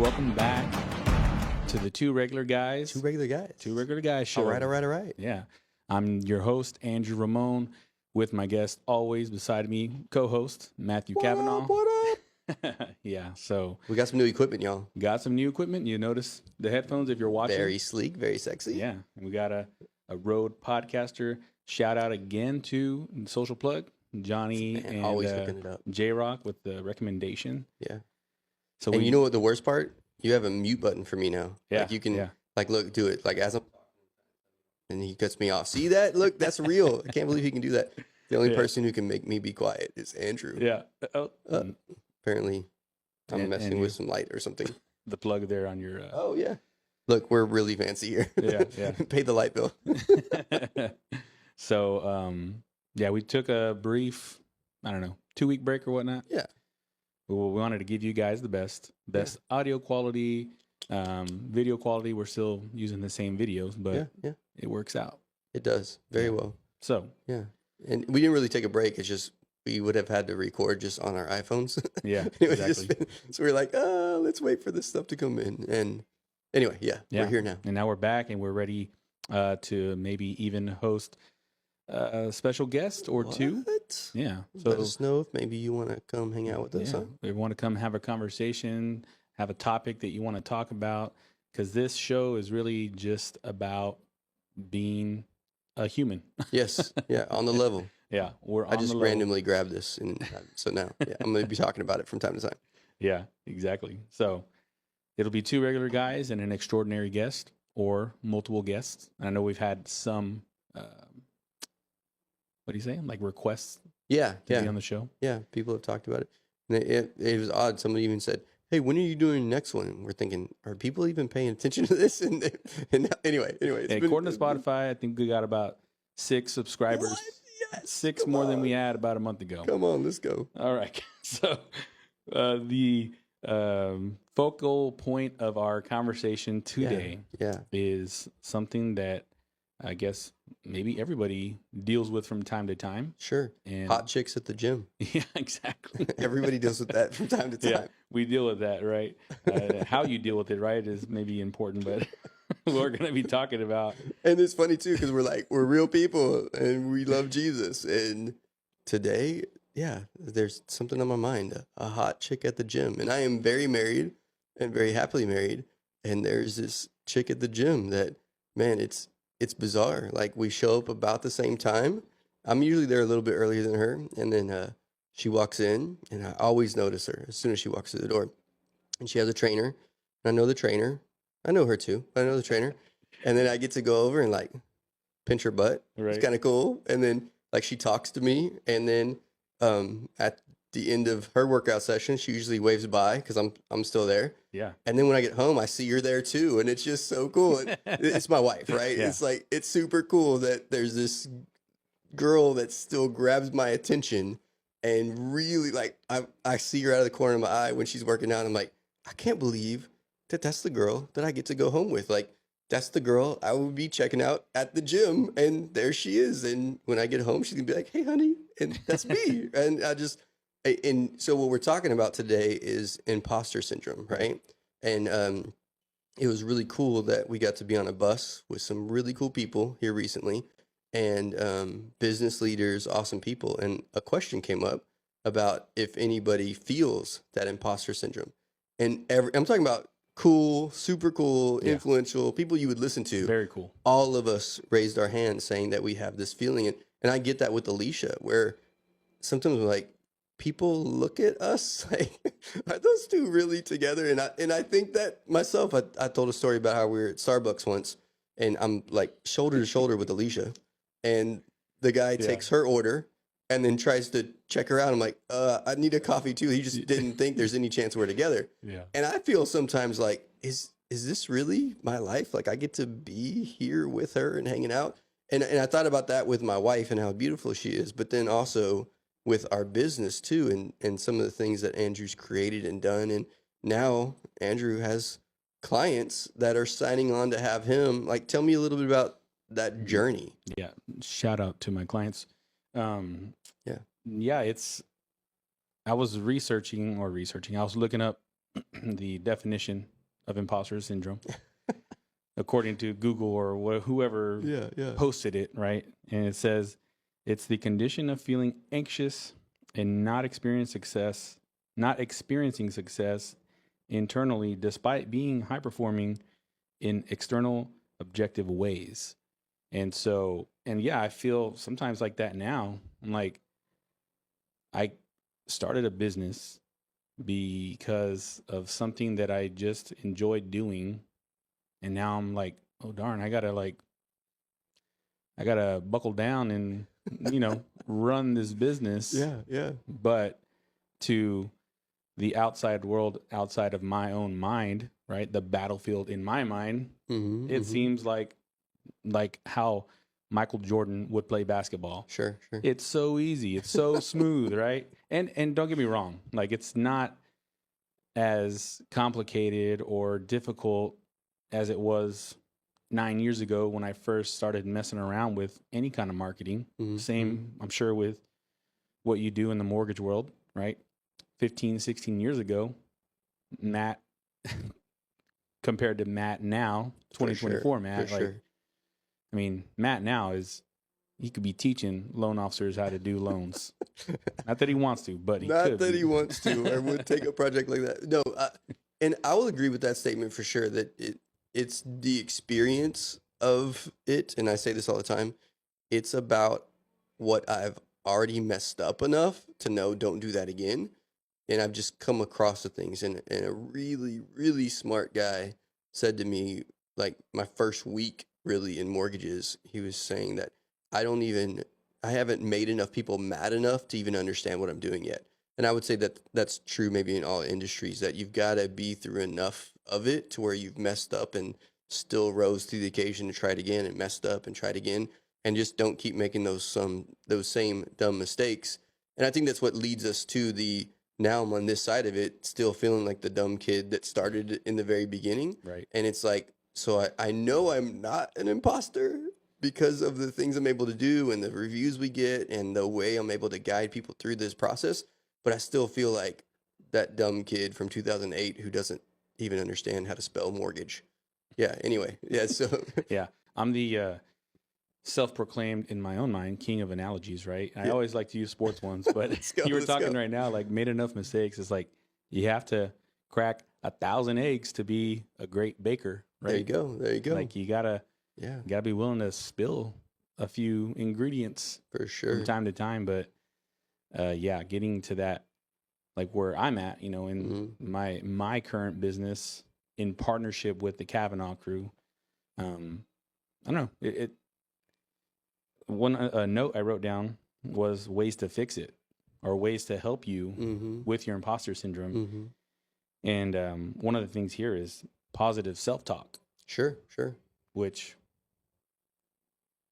Welcome back to the Two Regular Guys. Two regular guys show. All right. Yeah. I'm your host, Andrew Ramon, with my guest always beside me, co-host, Matthew Cavanaugh. What up? Yeah, so We got some new equipment, y'all. got some new equipment. You notice the headphones if you're watching. Very sleek, very sexy. Yeah, and we got a Rode Podcaster. Shout out again to Social Plug, Johnny Man, and always hooking it up. J-Rock with the recommendation. Yeah. So And you know what the worst part? You have a mute button for me now. Yeah, Like you can, yeah. like, look, do it. Like as I'm, and he cuts me off. See that? Look, that's real. I can't believe he can do that. The only Yeah. person who can make me be quiet is Andrew. Yeah. Apparently, I'm And messing with some light or something. The plug there on your... Oh, yeah. Look, we're really fancy here. Yeah. Pay the light bill. So, yeah, we took a brief, 2-week break or whatnot. Yeah. We wanted to give you guys the best audio quality, video quality. We're still using the same videos, but it works out. It does very well. So, yeah. And we didn't really take a break. It's just we would have had to record just on our iPhones. Yeah, exactly. So we're like, let's wait for this stuff to come in. And anyway, we're here now. And now we're back and we're ready to maybe even host a special guest or two. Yeah. So let us know if maybe you want to come hang out with us. Yeah. Huh? If you want to come have a conversation, have a topic that you want to talk about, because this show is really just about being a human. Yes. Yeah. On the level. Yeah. I just randomly grabbed this. And so now I'm going to be talking about it from time to time. Yeah, exactly. So it'll be two regular guys and an extraordinary guest or multiple guests. And I know we've had some, what do you say? Like requests to be on the show. Yeah. People have talked about it. And it was odd. Somebody even said, hey, when are you doing the next one? And we're thinking, are people even paying attention to this? And anyway. According to Spotify, I think we got about 6 subscribers. What? Yes, 6 more than we had about a month ago. Come on, let's go. All right. So the focal point of our conversation today is something that I guess maybe everybody deals with from time to time. Sure. And hot chicks at the gym. Yeah, exactly. Everybody deals with that from time to time. Yeah, we deal with that, right? How you deal with it, right, is maybe important, but we're going to be talking about. And it's funny too, because we're real people and we love Jesus. And today, there's something on my mind, a hot chick at the gym. And I am very married and very happily married. And there's this chick at the gym that, man, it's bizarre. Like we show up about the same time. I'm usually there a little bit earlier than her. And then she walks in and I always notice her as soon as she walks through the door. And she has a trainer. And I know the trainer. I know her too. I know the trainer. And then I get to go over and like pinch her butt. Right. It's kind of cool. And then like she talks to me. And then at the end of her workout session, she usually waves bye because I'm still there. Yeah. And then when I get home, I see her there too. And it's just so cool. And it's my wife, right? Yeah. It's like, it's super cool that there's this girl that still grabs my attention and really like, I see her out of the corner of my eye when she's working out. I'm like, I can't believe that's the girl that I get to go home with. Like, that's the girl I would be checking out at the gym. And there she is. And when I get home, she's gonna be like, hey, honey. And that's me. And so what we're talking about today is imposter syndrome, right? And it was really cool that we got to be on a bus with some really cool people here recently and business leaders, awesome people. And a question came up about if anybody feels that imposter syndrome. And I'm talking about cool, super cool, influential people you would listen to. Very cool. All of us raised our hands saying that we have this feeling. And I get that with Alicia, where sometimes we're like, people look at us like, are those two really together? And I think that myself. I told a story about how we were at Starbucks once, and I'm like shoulder to shoulder with Alicia, and the guy takes her order and then tries to check her out. I'm like, I need a coffee too. He just didn't think there's any chance we're together. Yeah. And I feel sometimes like, is this really my life? Like I get to be here with her and hanging out. And I thought about that with my wife and how beautiful she is, but then also with our business too, and some of the things that Andrew's created and done. And now Andrew has clients that are signing on to have him. Like, tell me a little bit about that journey. Yeah. Shout out to my clients. I was researching. I was looking up the definition of imposter syndrome, according to Google or whoever posted it, right? And it says it's the condition of feeling anxious and not experiencing success internally despite being high performing in external objective ways. And so, and yeah, I feel sometimes like that now. I'm like, I started a business because of something that I just enjoyed doing. And now I'm like, oh darn, I gotta buckle down and, run this business. Yeah. But to the outside world, outside of my own mind, right? The battlefield in my mind, it seems like how Michael Jordan would play basketball. Sure. It's so easy. It's so smooth, right? And don't get me wrong. Like, it's not as complicated or difficult as it was 9 years ago when I first started messing around with any kind of marketing. Same, I'm sure, with what you do in the mortgage world, right? 15, 16 years ago, Matt, compared to Matt now, 2024 Matt, I mean, Matt now he could be teaching loan officers how to do loans. Not that he wants to, but he could. Not that he wants to or would take a project like that. No, and I will agree with that statement for sure, that it's the experience of it. And I say this all the time. It's about what I've already messed up enough to know don't do that again. And I've just come across the things. And a really, really smart guy said to me, like my first week really in mortgages, he was saying that I haven't made enough people mad enough to even understand what I'm doing yet. And I would say that that's true maybe in all industries, that you've got to be through enough of it to where you've messed up and still rose to the occasion to try it again, and messed up and tried again, and just don't keep making those same dumb mistakes. And I think that's what leads us to now I'm on this side of it, still feeling like the dumb kid that started in the very beginning. Right. And it's like, so I know I'm not an imposter because of the things I'm able to do and the reviews we get and the way I'm able to guide people through this process. But I still feel like that dumb kid from 2008 who doesn't even understand how to spell mortgage. Yeah. Anyway. Yeah. So yeah, I'm the self-proclaimed, in my own mind, king of analogies, right? I always like to use sports ones, but you were talking right now, like, made enough mistakes. It's like you have to crack 1,000 eggs to be a great baker, right? There you go. Like, you gotta be willing to spill a few ingredients for sure from time to time. But getting to that, like where I'm at, in my current business in partnership with the Kavanaugh crew. I don't know. A note I wrote down was ways to fix it, or ways to help you with your imposter syndrome. And one of the things here is positive self-talk. Sure. Which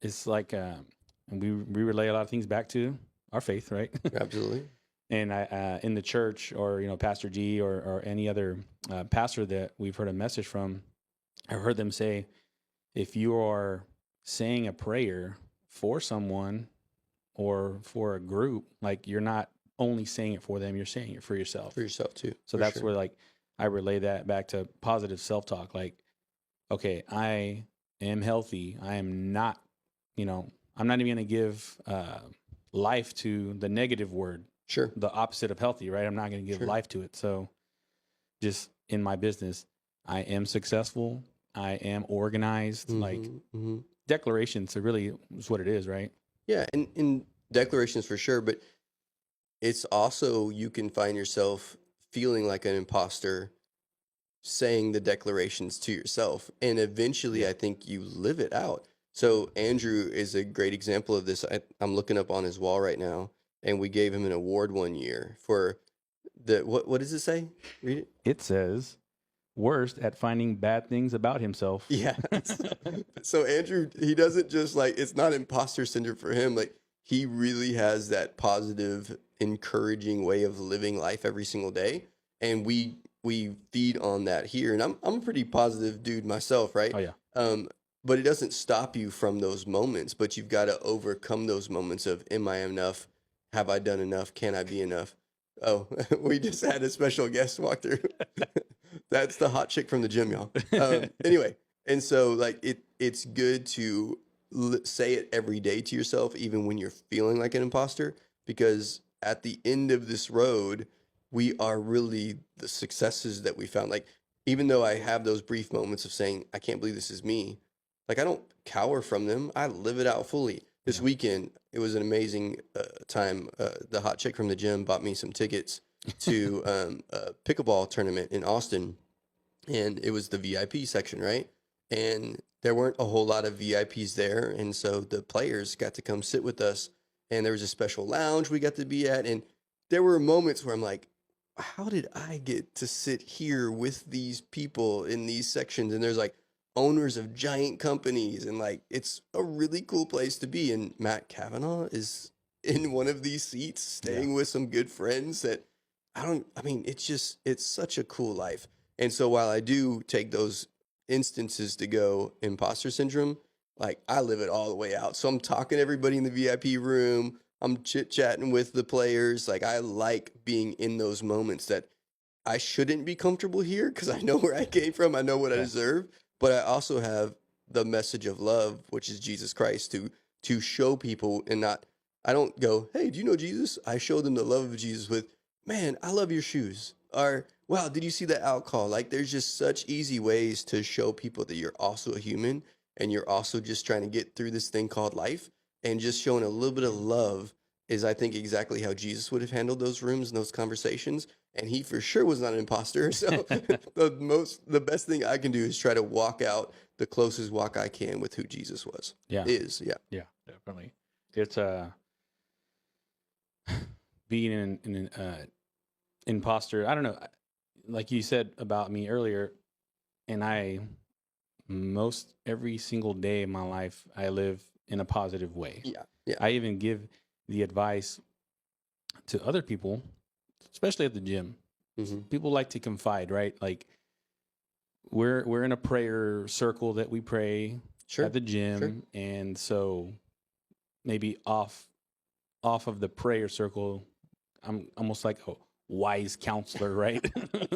is like, and we relay a lot of things back to our faith, right? Absolutely. And I, in the church, or Pastor G, or any other pastor that we've heard a message from, I heard them say, if you are saying a prayer for someone or for a group, like, you're not only saying it for them, you're saying it for yourself. For yourself too. So that's where, like, I relay that back to positive self-talk. Like, okay, I am healthy. I am not, I'm not even going to give life to the negative word. Sure. The opposite of healthy, right? I'm not going to give life to it. So just in my business, I am successful. I am organized. Declarations are really is what it is, right? Yeah, and in declarations for sure, but it's also, you can find yourself feeling like an imposter saying the declarations to yourself, and eventually I think you live it out. So Andrew is a great example of this. I'm looking up on his wall right now, and we gave him an award one year for what does it say? Read it. It says, worst at finding bad things about himself. Yeah. So Andrew, he doesn't just, like, it's not imposter syndrome for him. Like, he really has that positive, encouraging way of living life every single day. And we feed on that here. And I'm a pretty positive dude myself, right? Oh yeah. But it doesn't stop you from those moments, but you've got to overcome those moments of, am I enough? Have I done enough? Can I be enough? Oh, we just had a special guest walk through. That's the hot chick from the gym, y'all. Anyway, and so like it's good to say it every day to yourself, even when you're feeling like an imposter, because at the end of this road, we are really the successes that we found. Like, even though I have those brief moments of saying, I can't believe this is me, like, I don't cower from them. I live it out fully. This weekend, it was an amazing time. The hot chick from the gym bought me some tickets to a pickleball tournament in Austin, and it was the VIP section, right? And there weren't a whole lot of VIPs there, and so the players got to come sit with us, and there was a special lounge we got to be at, and there were moments where I'm like, how did I get to sit here with these people in these sections? And there's like owners of giant companies, and like it's a really cool place to be. And Matt Kavanaugh is in one of these seats, staying with some good friends that it's such a cool life. And so while I do take those instances to go imposter syndrome, like I live it all the way out. So I'm talking to everybody in the VIP room. I'm chit-chatting with the players. Like, I like being in those moments that I shouldn't be comfortable here because I know where I came from. I know what I deserve. But I also have the message of love, which is Jesus Christ, to show people, and not, I don't go, hey, do you know Jesus? I show them the love of Jesus with, man, I love your shoes. Or, wow, did you see that alcohol? Like, there's just such easy ways to show people that you're also a human and you're also just trying to get through this thing called life. And just showing a little bit of love is, I think, exactly how Jesus would have handled those rooms and those conversations. And he for sure was not an imposter. So the best thing I can do is try to walk out the closest walk I can with who Jesus was. Yeah. Yeah, definitely. It's being an imposter. I don't know. Like you said about me earlier, and most every single day of my life, I live in a positive way. Yeah. I even give the advice to other people, especially at the gym. Mm-hmm. People like to confide, right? Like we're in a prayer circle that we pray at the gym, and so maybe off of the prayer circle, I'm almost like a wise counselor, right?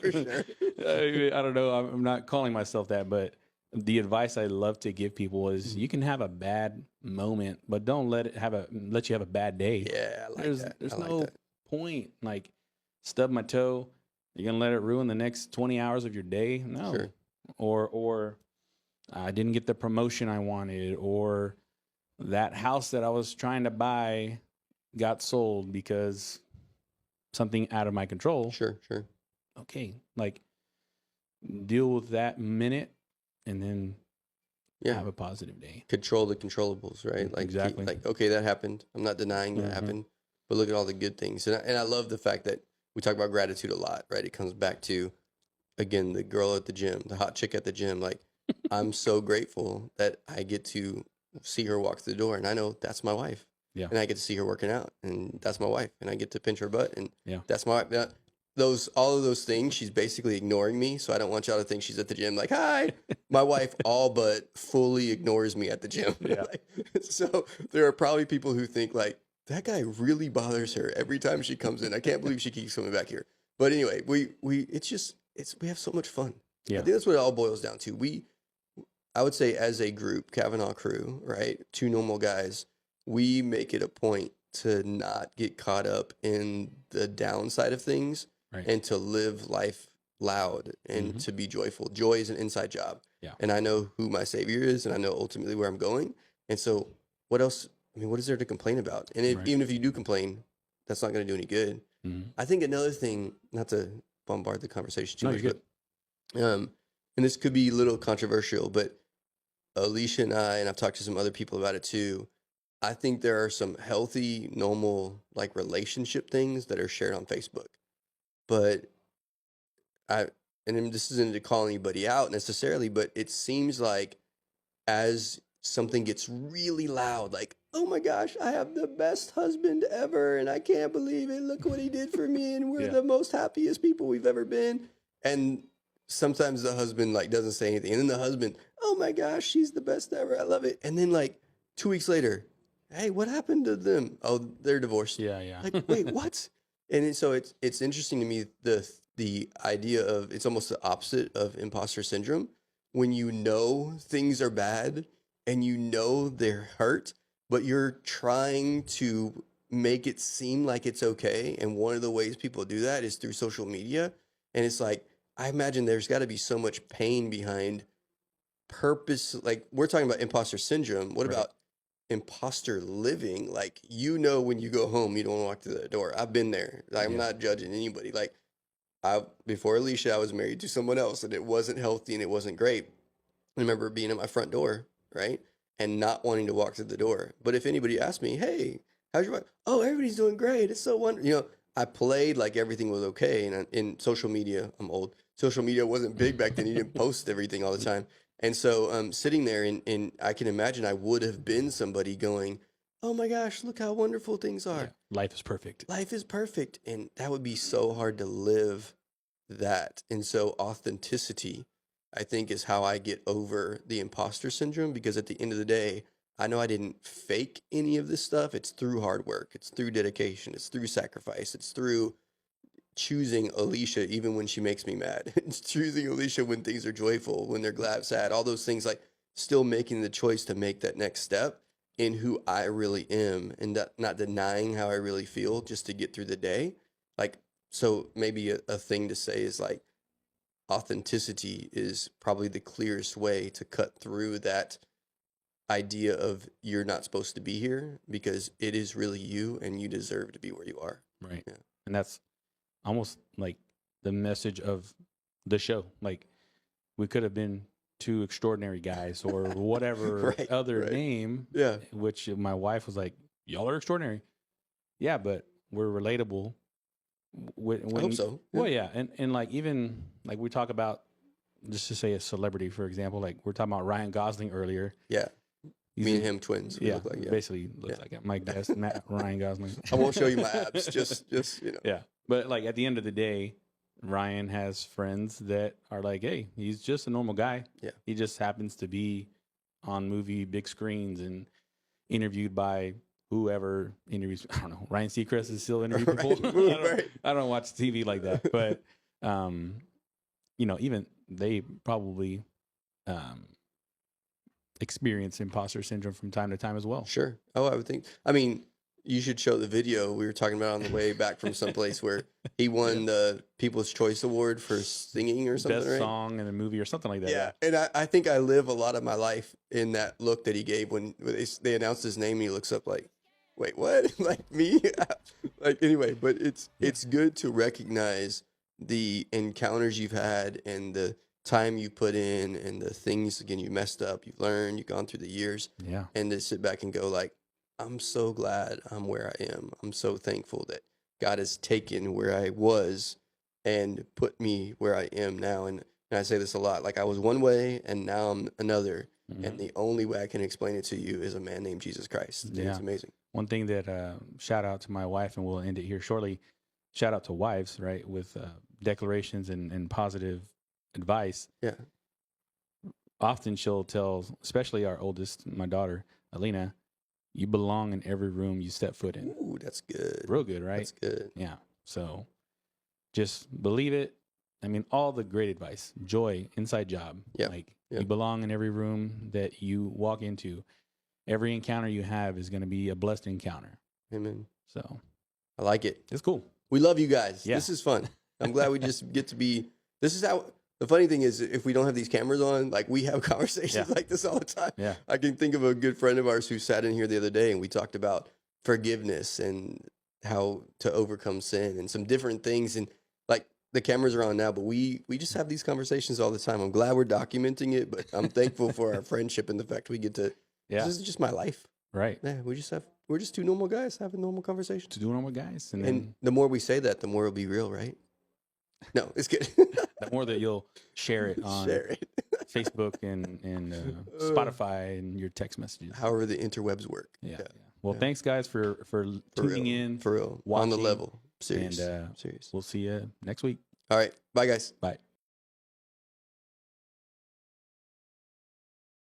For sure. I don't know. I'm not calling myself that, but the advice I love to give people is you can have a bad moment, but don't let you have a bad day. Yeah, I like that. There's no point. Like, stub my toe, you're gonna let it ruin the next 20 hours of your day? No. Sure. Or I didn't get the promotion I wanted, or that house that I was trying to buy got sold because something out of my control. Sure. Okay, like deal with that minute, and then have a positive day. Control the controllables, right? Like, exactly. Okay, that happened. I'm not denying that happened, but look at all the good things. And I love the fact that we talk about gratitude a lot, right? It comes back to, again, the girl at the gym, the hot chick at the gym. Like, I'm so grateful that I get to see her walk through the door, and I know that's my wife. Yeah. And I get to see her working out, and that's my wife. And I get to pinch her butt, and that's my wife. Now, all of those things, she's basically ignoring me. So I don't want y'all to think she's at the gym like, hi. My wife all but fully ignores me at the gym. Yeah. So there are probably people who think like, that guy really bothers her every time she comes in. I can't believe she keeps coming back here. But anyway, we have so much fun. Yeah. I think that's what it all boils down to. I would say as a group, Kavanaugh crew, right? Two normal guys, we make it a point to not get caught up in the downside of things. Right. And to live life loud and to be joyful. Joy is an inside job. Yeah. And I know who my Savior is, and I know ultimately where I'm going. And so what else? I mean, what is there to complain about? And even if you do complain, that's not going to do any good. Mm-hmm. I think another thing, not to bombard the conversation too much, but and this could be a little controversial, but Alicia and I've talked to some other people about it too. I think there are some healthy, normal, like relationship things that are shared on Facebook. But this isn't to call anybody out necessarily, but it seems like as something gets really loud, like, oh my gosh, I have the best husband ever, and I can't believe it. Look what he did for me, and we're the most happiest people we've ever been. And sometimes the husband like doesn't say anything, and then the husband, oh my gosh, she's the best ever. I love it. And then like 2 weeks later, hey, what happened to them? Oh, they're divorced. Yeah. Like, wait, what? And so it's interesting to me, the the idea of, it's almost the opposite of imposter syndrome. When you know things are bad and you know they're hurt, but you're trying to make it seem like it's okay. And one of the ways people do that is through social media. And it's like, I imagine there's got to be so much pain behind purpose. Like, we're talking about imposter syndrome. What Right. about imposter living? Like, you know, when you go home, you don't want to walk through the door. I've been there. Like, I'm Yeah. not judging anybody. Like, before Alicia, I was married to someone else, and it wasn't healthy and it wasn't great. I remember being at my front door, right, and not wanting to walk through the door. But if anybody asked me, "Hey, how's your wife?" "Oh, everybody's doing great. It's so wonderful." You know, I played like everything was okay. And in social media, I'm old. Social media wasn't big back then. You didn't post everything all the time. And so, sitting there, and I can imagine I would have been somebody going, "Oh my gosh, look how wonderful things are. Yeah. Life is perfect. Life is perfect." And that would be so hard to live that. And so authenticity, I think, is how I get over the imposter syndrome, because at the end of the day, I know I didn't fake any of this stuff. It's through hard work. It's through dedication. It's through sacrifice. It's through choosing Alicia even when she makes me mad. It's choosing Alicia when things are joyful, when they're glad, sad, all those things, like still making the choice to make that next step in who I really am, and not denying how I really feel just to get through the day. Like, so maybe a thing to say is like, authenticity is probably the clearest way to cut through that idea of you're not supposed to be here, because it is really you and you deserve to be where you are. Right. Yeah. And that's almost like the message of the show. Like, we could have been two extraordinary guys or whatever Right, other right. name, Yeah. which my wife was like, "Y'all are extraordinary." Yeah, but we're relatable. I hope so. Well, yeah. And like, even like we talk about, just to say a celebrity, for example, like we're talking about Ryan Gosling earlier. Yeah. He's Me and him twins. We Yeah, look like, basically looks like it. Mike Guest, Ryan Gosling. I won't show you my abs. Just you know. Yeah, but like at the end of the day, Ryan has friends that are like, "Hey, he's just a normal guy. Yeah. He just happens to be on movie big screens and interviewed by whoever interviews." I don't know. Ryan Seacrest is still interviewing people. Right. I don't watch TV like that, but you know, even they probably experience imposter syndrome from time to time as well. Sure. Oh, I would think. I mean, you should show the video we were talking about on the way back from someplace where he won the People's Choice Award for singing or something. Best right? song in a movie or something like that. Yeah. And I think I live a lot of my life in that look that he gave when they announced his name and he looks up like, "Wait, what?" Like, me? Like, anyway, but it's good to recognize the encounters you've had and the time you put in and the things, again, you messed up, you've learned, you've gone through the years. Yeah. And to sit back and go like, I'm so glad I'm where I am. I'm so thankful that God has taken where I was and put me where I am now. And I say this a lot, like, I was one way and now I'm another. Mm-hmm. And the only way I can explain it to you is a man named Jesus Christ. And it's amazing. One thing that, shout out to my wife, and we'll end it here shortly. Shout out to wives, right? With declarations and positive advice. Yeah. Often she'll tell, especially our oldest, my daughter, Alina, "You belong in every room you step foot in." Ooh, that's good. Real good, right? That's good. Yeah. So just believe it. I mean, all the great advice. Joy, inside job. Yeah. Like, Yeah. you belong in every room that you walk into. Every encounter you have is going to be a blessed encounter. Amen. So I like it. it's cool. We love you guys. Yeah. This is fun. I'm glad we just get to be. This is how. The funny thing is, if we don't have these cameras on, like, we have conversations like this all the time. Yeah. I can think of a good friend of ours who sat in here the other day and we talked about forgiveness and how to overcome sin and some different things. And like, the cameras are on now, but we just have these conversations all the time. I'm glad we're documenting it, but I'm thankful for our friendship and the fact we get to. Yeah. This is just my life. Right. Yeah. We're just two normal guys having normal conversations. To do normal guys. And And then the more we say that, the more it'll be real, right? No, it's good. the more that you'll share it on Share it. Facebook and Spotify and your text messages. However the interwebs work. Yeah. Well, thanks, guys, for tuning in. For real. On watching, the level. Serious. And Serious. we'll see you next week. All right. Bye, guys. Bye.